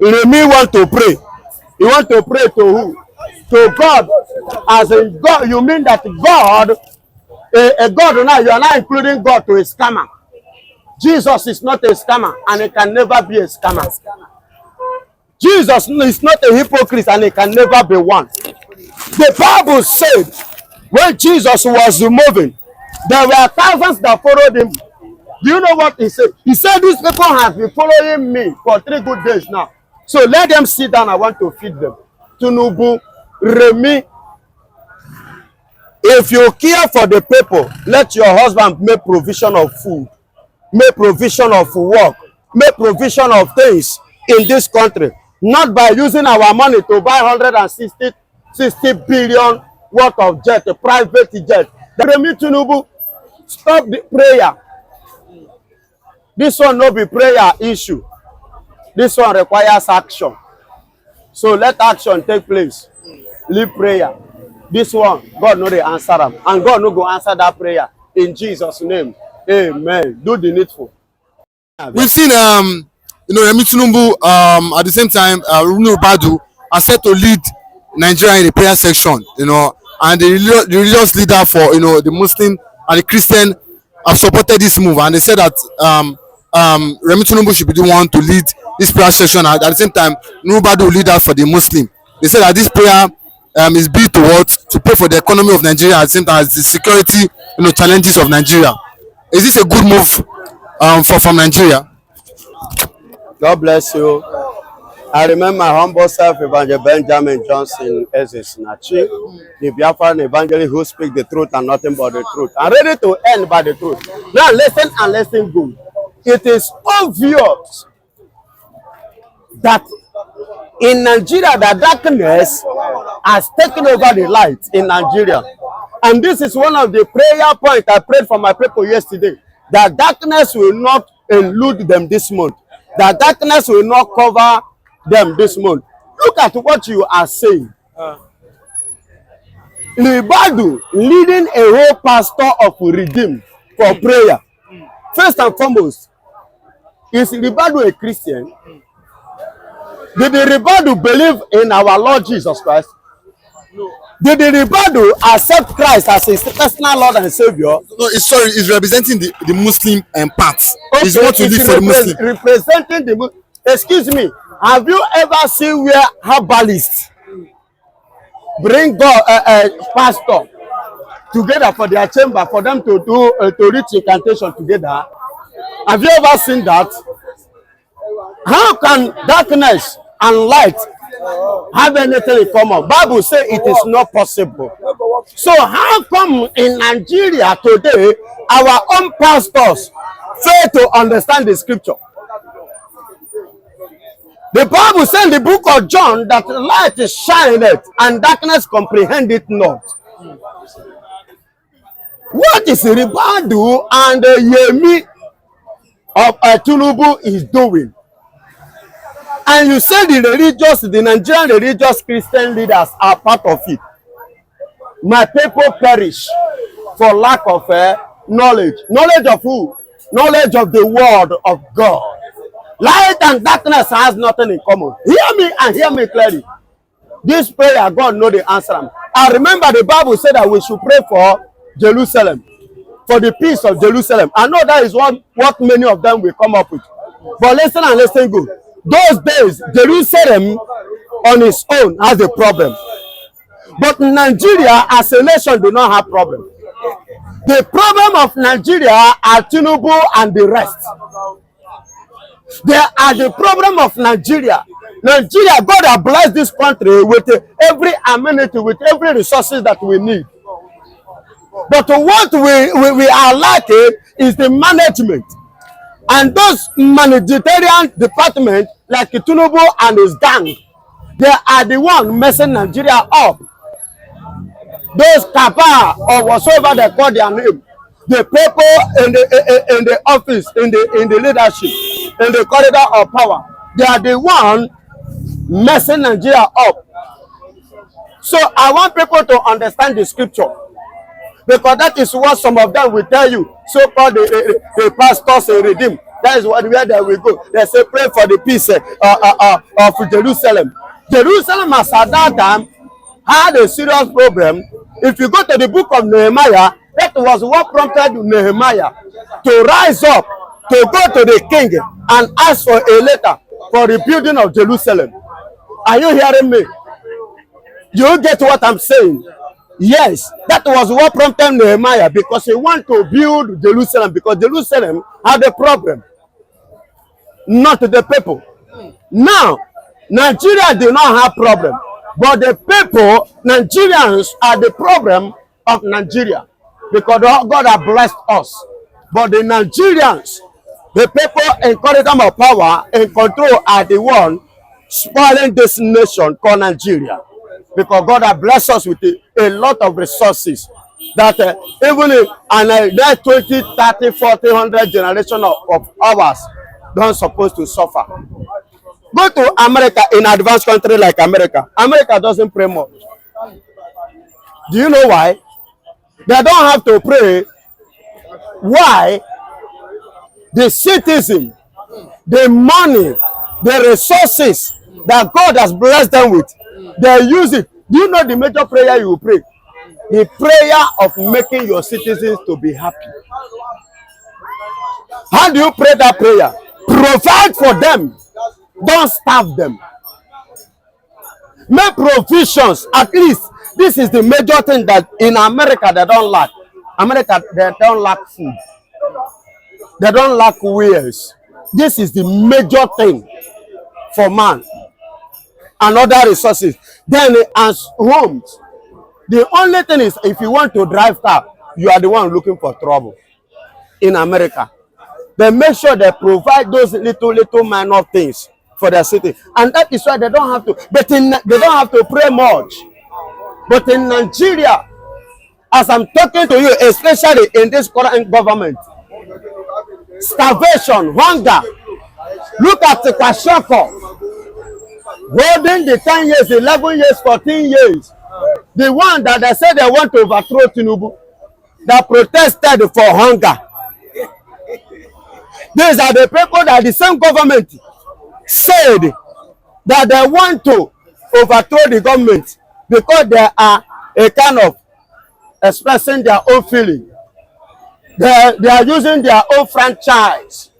Remi want to pray. He want to pray to who? To God. As in God, you mean that God, a God now, you are not including God to a scammer. Jesus is not a scammer and he can never be a scammer. Jesus is not a hypocrite and he can never be one. The Bible said when Jesus was moving, there were thousands that followed him. Do you know what he said? He said, these people have been following me for 3 good days now. So let them sit down. I want to feed them. Tinubu, Remi, if you care for the people, let your husband make provision of food, make provision of work, make provision of things in this country. Not by using our money to buy 60 billion worth of jet, a private jet. Remi Tinubu, stop the prayer. This one no be prayer issue. This one requires action. So let action take place. Leave prayer. This one, God no dey answer them. And God no go answer that prayer. In Jesus' name. Amen. Do the needful. We've seen Remi Tinubu at the same time Badu are set to lead Nigeria in the prayer section, and the religious leader for the Muslim and the Christian have supported this move, and they said that Remi Tinubu should be the one to lead this prayer section. At the same time, Badu will lead that for the Muslim. They said that this prayer is built towards to pray for the economy of Nigeria at the same time as the security challenges of Nigeria. Is this a good move from Nigeria? God bless you. I remember my humble self, Evangelist Benjamin Johnson Ezesinachi, the Biafran evangelist who speaks the truth and nothing but the truth. I'm ready to end by the truth. Now listen and listen good. It is obvious that in Nigeria, the darkness has taken over the light in Nigeria. And this is one of the prayer points I prayed for my people yesterday. That darkness will not elude them this month. That darkness will not cover them this month. Look at what you are saying. Libadu leading a whole pastor of Redeem for prayer. First and foremost, is Libadu a Christian? Did the Libadu believe in our Lord Jesus Christ? No. Did the Libadu accept Christ as his personal Lord and Savior? No, it's representing the Muslim part. Okay, it's what to live for the Muslim. Representing the Muslim. Excuse me. Have you ever seen where herbalists bring God, pastor together for their chamber for them to do to reach incantation together? Have you ever seen that? How can darkness and light have anything in common? Bible says it is not possible. So how come in Nigeria today our own pastors fail to understand the scripture? The Bible says in the book of John that light shineth and darkness comprehend it not. What is Ribadu and Yemi of Tinubu is doing? And you say the Nigerian religious Christian leaders are part of it. My people perish for lack of knowledge. Knowledge of who? Knowledge of the word of God. Light and darkness has nothing in common. Hear me and hear me clearly. This prayer, God knows the answer. I remember the Bible said that we should pray for Jerusalem, for the peace of Jerusalem. I know that is what many of them will come up with. But listen and listen good. Those days, Jerusalem on its own has a problem. But Nigeria as a nation do not have problem. The problem of Nigeria are Tinubu and the rest. They are the problem of Nigeria. Nigeria, God has blessed this country with every amenity, with every resources that we need. But what we are lacking is the management. And those humanitarian departments, like Tinubu and his gang, they are the one messing Nigeria up. Those Kapa or whatsoever they call their name, the people in the office, in the leadership, in the corridor of power, they are the one messing Nigeria up. So I want people to understand the scripture, because that is what some of them will tell you. So-called the pastors in Redeem. That is where they will go. They say pray for the peace of Jerusalem. Jerusalem has at that time had a serious problem. If you go to the book of Nehemiah, that was what prompted Nehemiah to rise up, to go to the king and ask for a letter for the building of Jerusalem. Are you hearing me? You get what I'm saying? Yes, that was what prompted Nehemiah, because he wanted to build Jerusalem, because Jerusalem had a problem, not the people. Now, Nigeria did not have problem, but the people, Nigerians, are the problem of Nigeria, because God has blessed us. But the Nigerians, the people in corridor of power and control, are the one spoiling this nation called Nigeria. Because God has blessed us with a lot of resources that even in that 20, 30, 40, 100 generation of ours don't supposed to suffer. Go to America, in advanced country like America. America doesn't pray much. Do you know why? They don't have to pray. Why? The citizen, the money, the resources that God has blessed them with, they use it. Do you know the major prayer you pray? The prayer of making your citizens to be happy. How do you pray that prayer? Provide for them. Don't starve them. Make provisions. At least this is the major thing that in America they don't lack. America, they don't lack food. They don't lack wares. This is the major thing for man and other resources. Then as homes, the only thing is, if you want to drive car, you are the one looking for trouble. In America, they make sure they provide those little minor things for their city, and that is why they don't have to. But they don't have to pray much. But in Nigeria, as I'm talking to you, especially in this current government, starvation, hunger. Look at the Kwashoko, holding the 10 years, 11 years, 14 years. The one that they said they want to overthrow Tinubu, that protested for hunger. These are the people that the same government said that they want to overthrow the government because they are a kind of expressing their own feeling. They are using their own franchise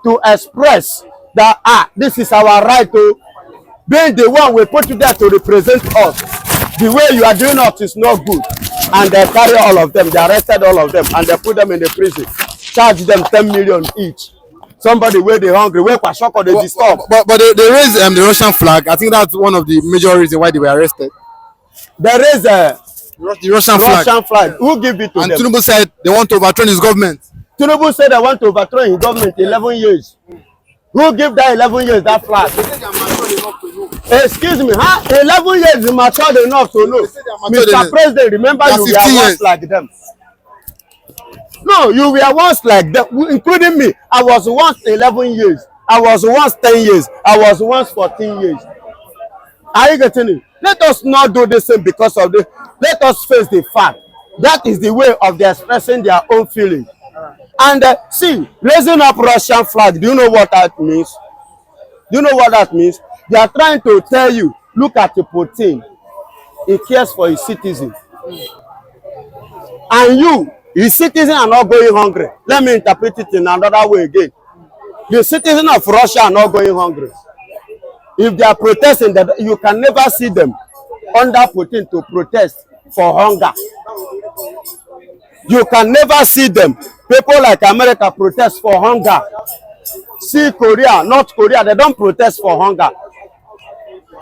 to express that this is our right to being the one we put you there to represent us. The way you are doing us is not good. And they carry all of them, they arrested all of them, and they put them in the prison, charge them 10 million each. Somebody where they hungry, where Kwashoko they disturb. But they raised the Russian flag. I think that's one of the major reasons why they were arrested. There is the Russian flag. Who give it to them? And Tinubu said they want to overthrow his government. Tinubu said they want to overthrow his government 11 years. Who give that 11 years that flag? Excuse me, 11 years is matured enough to know. Mr. President, remember you were once like them. No, you were once like them, including me. I was once 11 years. I was once 10 years. I was once 14 years. Are you getting it? Let us not do the same because of this. Let us face the fact. That is the way of their expressing their own feeling. And see, raising up Russian flag, do you know what that means? Do you know what that means? They are trying to tell you, look at the Putin. He cares for his citizens. And you, his citizens are not going hungry. Let me interpret it in another way again. The citizens of Russia are not going hungry. If they are protesting, you can never see them under Putin to protest for hunger. You can never see them. People like America protest for hunger. See Korea, North Korea, they don't protest for hunger.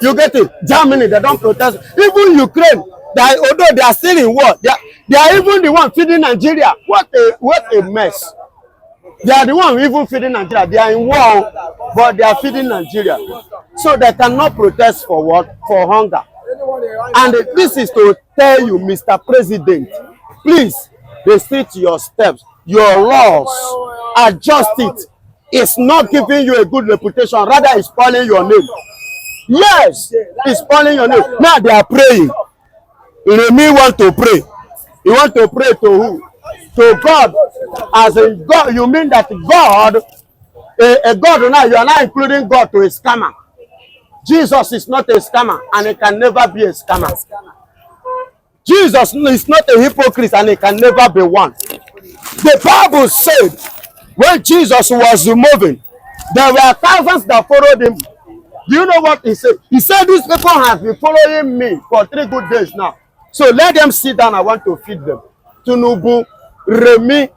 You get it? Germany, they don't protest. Even Ukraine, although they are still in war, they are even the one feeding Nigeria. What a mess. They are the one even feeding Nigeria. They are in war, but they are feeding Nigeria. So they cannot protest for what? For hunger. And this is to tell you, Mr. President, please restrict your steps, your laws, adjust it. It's not giving you a good reputation, rather it's spoiling your name. Yes, it's spoiling your name. Now they are praying. Remi want to pray. You want to pray to who? To God. As in God, you mean that God A God now, you are now including God to a scammer. Jesus is not a scammer and he can never be a scammer. Jesus is not a hypocrite and he can never be one. The Bible said when Jesus was moving, there were thousands that followed him. Do you know what he said? He said, these people have been following me for 3 good days now. So let them sit down. I want to feed them. Tinubu, Remi,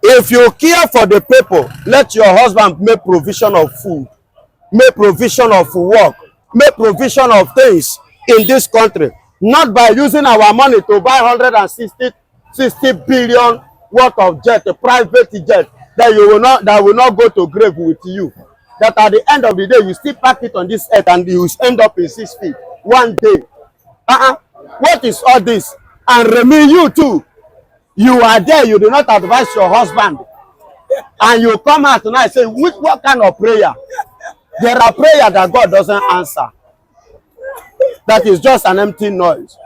if you care for the people, let your husband make provision of food, make provision of work, make provision of things in this country. Not by using our money to buy 160 billion worth of jet, a private jet that will not go to grave with you. That at the end of the day, you still pack it on this earth and you end up in 6 feet one day. What is all this? And Remi, you too. You are there, you do not advise your husband. And you come out tonight and say, what kind of prayer? There are prayers that God doesn't answer. That is just an empty noise.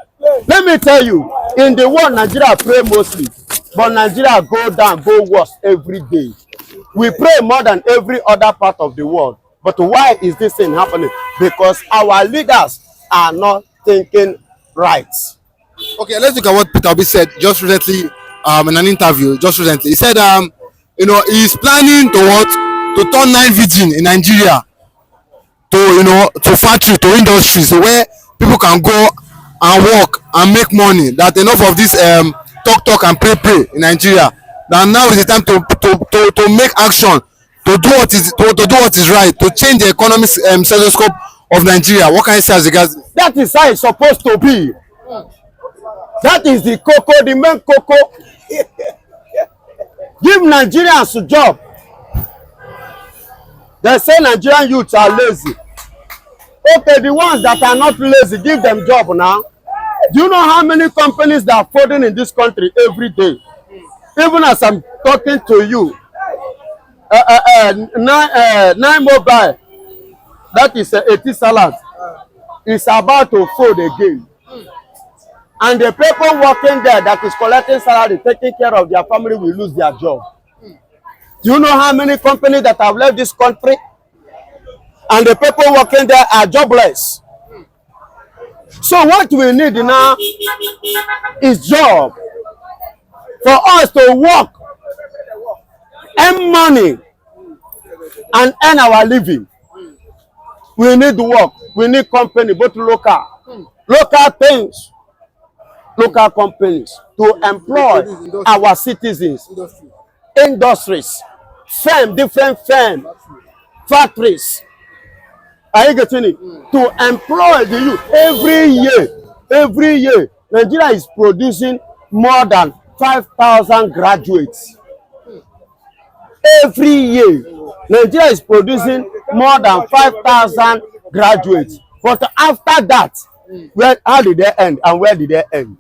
Let me tell you, in the world, Nigeria pray mostly. But Nigeria go down, go worse every day. We pray more than every other part of the world. But why is this thing happening? Because our leaders are not thinking right. Okay, let's look at what Peter Obi said just recently in an interview. Just recently, he said, he's planning to turn night vigil in Nigeria to factory, to industry, so where people can go and work and make money. That enough of this talk and pray in Nigeria. That now is the time to make action, to do what is right, to change the economic stethoscope of Nigeria. What can you say as regards? That is how it's supposed to be. That is the cocoa, the main cocoa. Give Nigerians a job. They say Nigerian youths are lazy. Okay, the ones that are not lazy, give them job now. Do you know how many companies that are folding in this country every day? Even as I'm talking to you, Nine Mobile, that is 80 salad, is about to fold again. And the people working there that is collecting salary, taking care of their family, will lose their job. Do you know how many companies that have left this country? And the people working there are jobless. So what we need now is job. For us to work, earn money, and earn our living. We need work. We need company, both local things, local companies to employ our citizens, industries, different firms, factories. Are you getting it? To employ the youth every year, Nigeria is producing more than 5,000 graduates. Every year, Nigeria is producing more than 5,000 graduates. But after that, how did they end and where did they end?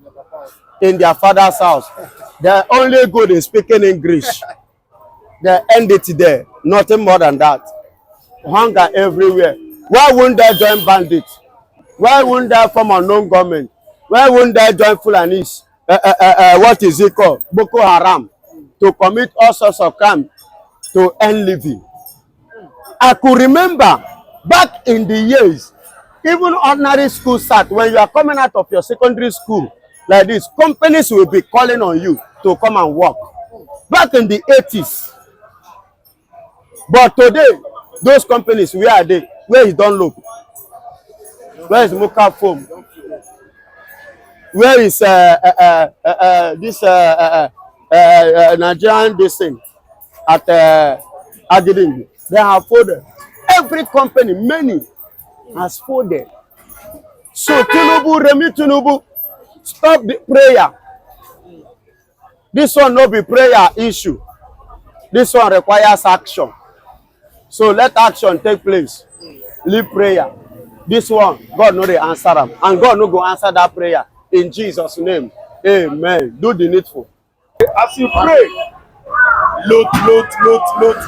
In their father's house. They're only good in speaking English. They end it there. Nothing more than that. Hunger everywhere. Why wouldn't they join bandits? Why wouldn't they form unknown government? Why wouldn't they join Fulanis? What is it called? Boko Haram. To commit all sorts of crime to earn living. I could remember back in the years, even ordinary school start, when you are coming out of your secondary school like this, companies will be calling on you to come and work. Back in the 80s. But today, those companies, where are they? Where is Don Look? Where is Mocha Foam? Where is this Nigerian this thing at agitation? They have folded. Every company, many, has folded. So Tinubu, Remi Tinubu, stop the prayer. This one no be prayer issue. This one requires action. So let action take place. Leave prayer. This one, God no dey answer them. And God no go answer that prayer. In Jesus' name. Amen. Do the needful. As you pray, loot.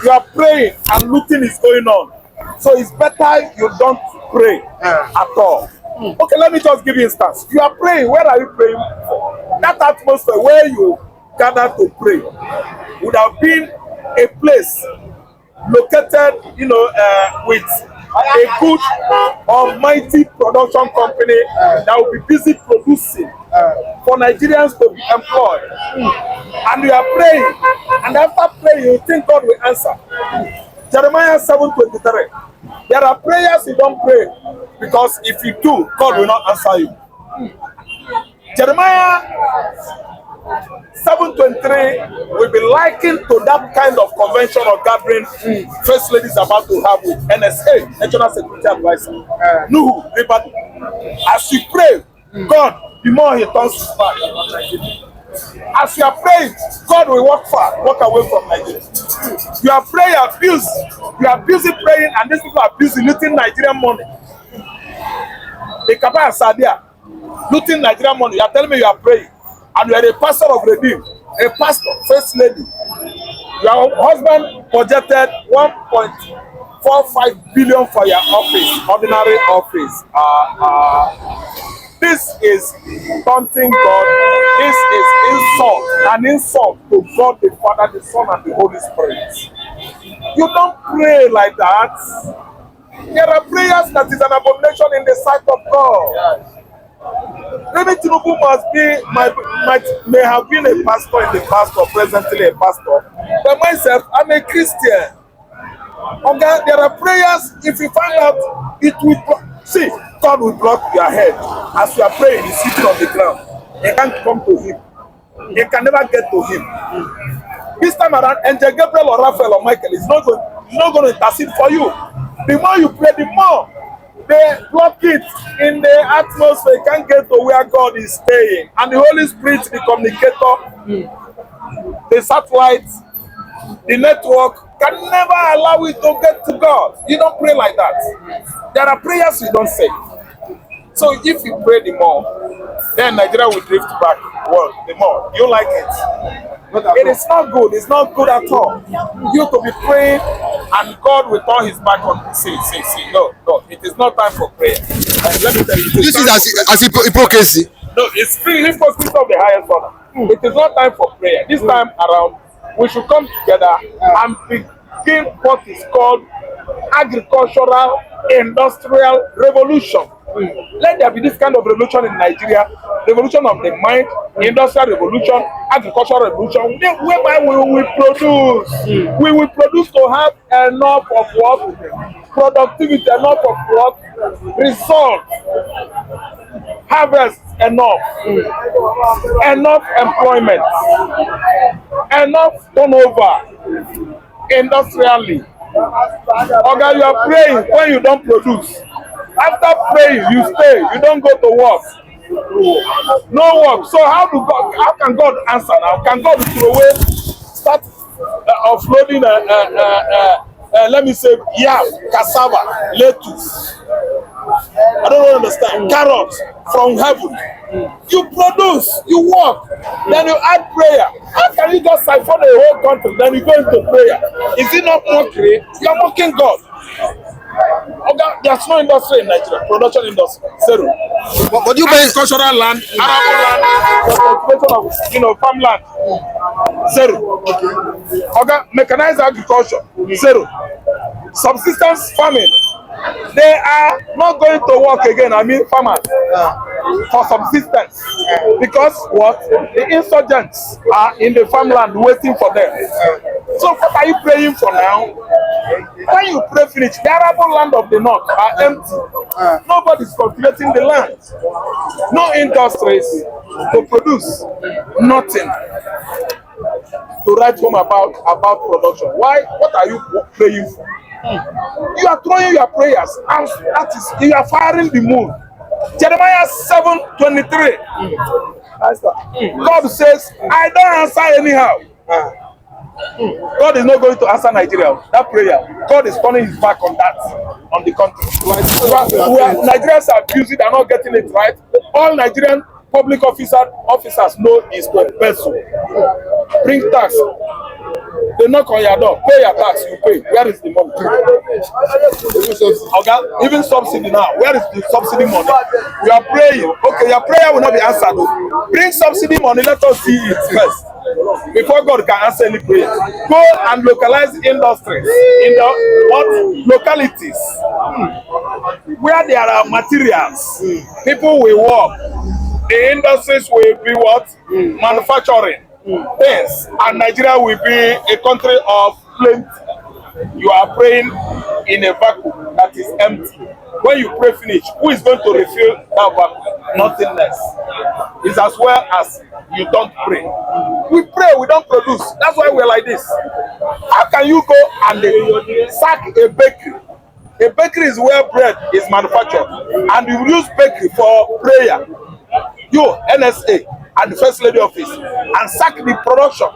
You are praying and looting is going on. So it's better you don't pray at all. Okay, let me just give you an instance. You are praying. Where are you praying for? That atmosphere where you gather to pray would have been a place located, with a good almighty production company that will be busy producing for Nigerians to be employed. And you are praying, and after praying, you think God will answer. Jeremiah 7:23. There are prayers you don't pray because if you do, God will not answer you. Jeremiah 7:23 will be likened to that kind of convention or gathering First Lady is about to have with NSA, National Security Advisor. Nuhu, as you pray, God, the more he turns his back. As you are praying, God will walk away from Nigeria. You are praying, you are busy praying, and these people are busy looting Nigerian money. The Kaba and Sadia, looting Nigerian money. You are telling me you are praying, and you are a pastor of Remi, a pastor, First Lady. Your husband projected 1.45 billion for your office, ordinary office. This is taunting God. This is insult, an insult to God the Father, the Son, and the Holy Spirit. You don't pray like that. There are prayers that is an abomination in the sight of God. Remi Tinubu may have been a pastor in the past or presently a pastor. But myself, I'm a Christian. Okay, there are prayers, if you find out, it will see, God will block your head. As you are praying, he's sitting on the ground. You can't come to him. You can never get to him. This time around, Angel Gabriel or Raphael or Michael is not going to intercede for you. The more you pray, the more they block it in the atmosphere. You can't get to where God is staying. And the Holy Spirit, the communicator, the satellite, the network, can never allow it to get to God. You don't pray like that. There are prayers you don't say. So if you pray the more, then Nigeria will drift back. Well, the more. You like it. It is not good. It's not good at all. You to be praying and God will turn his back on. See. No. It is not time for prayer. And let me tell you. This is as hypocrisy. No, it's hypocrisy of the highest order. It is not time for prayer. This time around, we should come together and begin what is called agricultural industrial revolution. Let there be this kind of revolution in Nigeria, revolution of the mind, industrial revolution, agricultural revolution, whereby we will produce. We will produce to have enough of what? Productivity, enough of what? Result. Harvest enough. Enough employment. Enough turnover. Industrially. Okay, you are praying when you don't produce. After praying, you stay. You don't go to work. No work. So how can God answer now? Can God throw away, start offloading let me say yam, cassava, lettuce? I don't understand. Carrots from heaven. You produce, you work, then you add prayer. How can you just siphon the whole country, then you go into prayer? Is it not mockery? You are mocking God. Okay, there's no industry in Nigeria, production industry, zero. But you guys, Agricultural land, arable land, cultivation of, farmland, zero. Okay, mechanized agriculture, zero. Subsistence farming, they are not going to work again. I mean, farmers for subsistence because what? The insurgents are in the farmland waiting for them. So what are you praying for now? When you pray finish, the arable land of the north are empty. Nobody's cultivating the land. No industries to produce. Nothing to write home about production. Why? What are you praying for? You are throwing your prayers, and that is, you are firing the moon. Jeremiah 7:23. God says, I don't answer anyhow. God is not going to answer Nigeria. That prayer, God is turning his back on that, on the country. Nigerians are abusing, they're not getting it right. All Nigerian public officers know is to embezzle. Bring tax. They knock on your door, pay your tax, you pay. Where is the money? Okay, even subsidy now. Where is the subsidy money? You are praying. Okay, your prayer will not be answered. Bring subsidy money, let us see it first. before God can answer any prayer. Go and localize industries in the what localities where there are materials. People will work. The industries will be what? Manufacturing things, and Nigeria will be a country of plenty. You are praying in a vacuum that is empty. When you pray finish, who is going to refill that vacuum? Nothingness. It's as well as you don't pray. We pray, we don't produce. That's why we're like this. How can you go and sack a bakery? A bakery is where bread is manufactured, and you use bakery for prayer. You, NSA, and the First Lady office, and sack the production.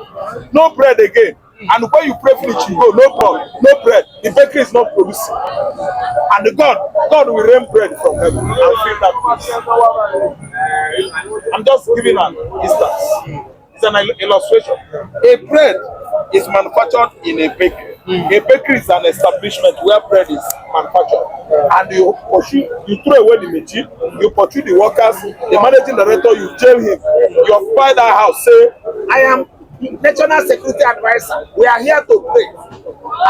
No bread again. And when you pray finish, you go, no problem, no bread. The bakery is not producing. And God will rain bread from heaven and fill that place. I'm just giving an instance. It's an illustration. A bread is manufactured in a bakery. A bakery is an establishment where bread is manufactured. And you throw away the machine, you pursue the workers, the managing director, you jail him. You occupy that house, say, I am National Security Advisor. We are here to pray.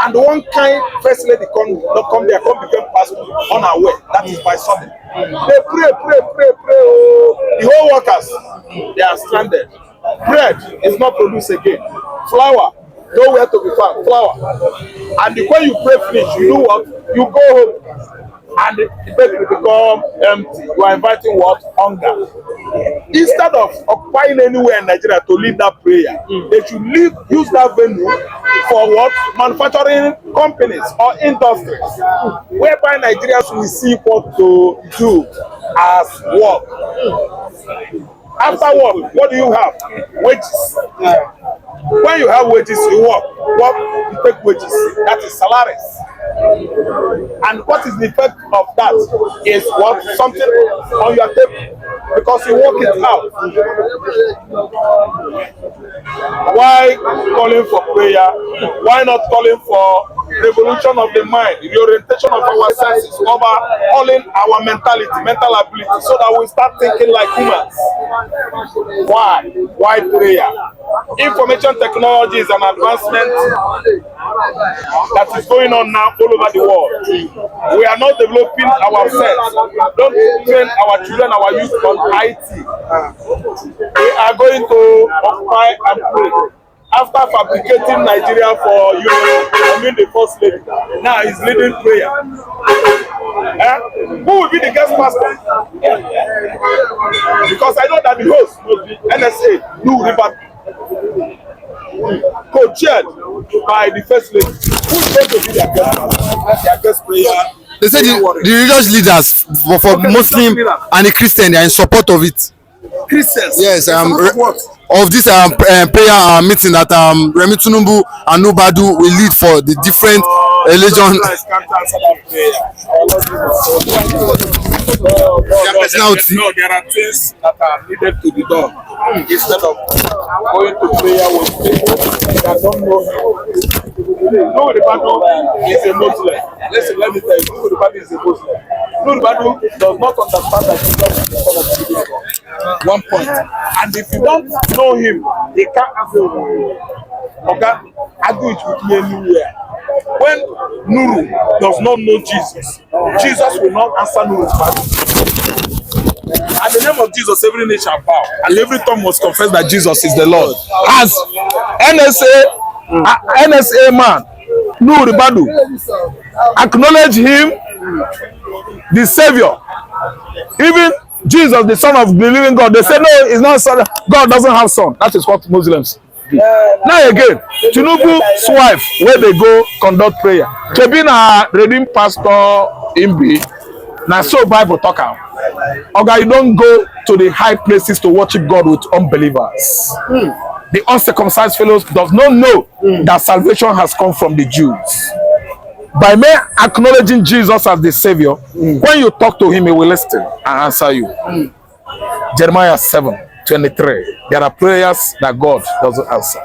And one kind First Lady come there, come become pastor unaware. That is by sudden. They pray. Oh. The whole workers, they are stranded. Bread is not produced again. Flour, nowhere to be found. Flour. And when you pray finish, you do what? You go home. And the bakery become empty. You are inviting what? Hunger. Instead of occupying anywhere in Nigeria to lead that prayer, they should use that venue for what? Manufacturing companies or industries, whereby Nigerians will see what to do as work. After work, what do you have? Wages. When you have wages, you work, you take wages. That is salaries. And what is the effect of that? Is what? Something on your table. Because you work it out. Why calling for prayer? Why not calling for revolution of the mind, the orientation of our senses, overhauling our mental ability, so that we start thinking like humans? Why prayer? Information technology is an advancement that is going on now all over the world. We are not developing ourselves. Don't train our children, our youth on IT. We are going to occupy and pray. After fabricating Nigeria for the First Lady, now he's leading prayer. Who will be the guest pastor? Because I know that the host will be NSA, New River, co-chaired by the First Lady. Who is going to be their guest prayer? They say the religious leaders for Muslim and the Christian, they are in support of it. Christians? Yes, of this prayer meeting that Remi Tinubu and Nnamdi will lead for the different religion. No, there are things that are needed to be done instead of going to prayer with people that don't know him. No, the Bible is a Muslim. Listen, let me tell you, no, the Bible is a Muslim. No, the Bible does not understand that Jesus is the Son of the living God. One point. And if you don't know him, he can't argue it with you anywhere. When Nuru does not know Jesus, Jesus will not answer Nuru's prayer. At the name of Jesus, every knee shall bow, and every tongue must confess that Jesus is the Lord. As NSA man, Nuru Badu, acknowledge him, the Savior. Even Jesus, the Son of the living God, they say no, he's not son. God doesn't have son. That is what Muslims do. Now again, Tinubu's wife, where they go conduct prayer. To be a redeemed pastor in B, now so Bible talk out. Okay, you don't go to the high places to worship God with unbelievers. The uncircumcised fellows does not know that salvation has come from the Jews. By me acknowledging Jesus as the Savior, when you talk to him, he will listen and answer you. Jeremiah 7:23. There are prayers that God doesn't answer.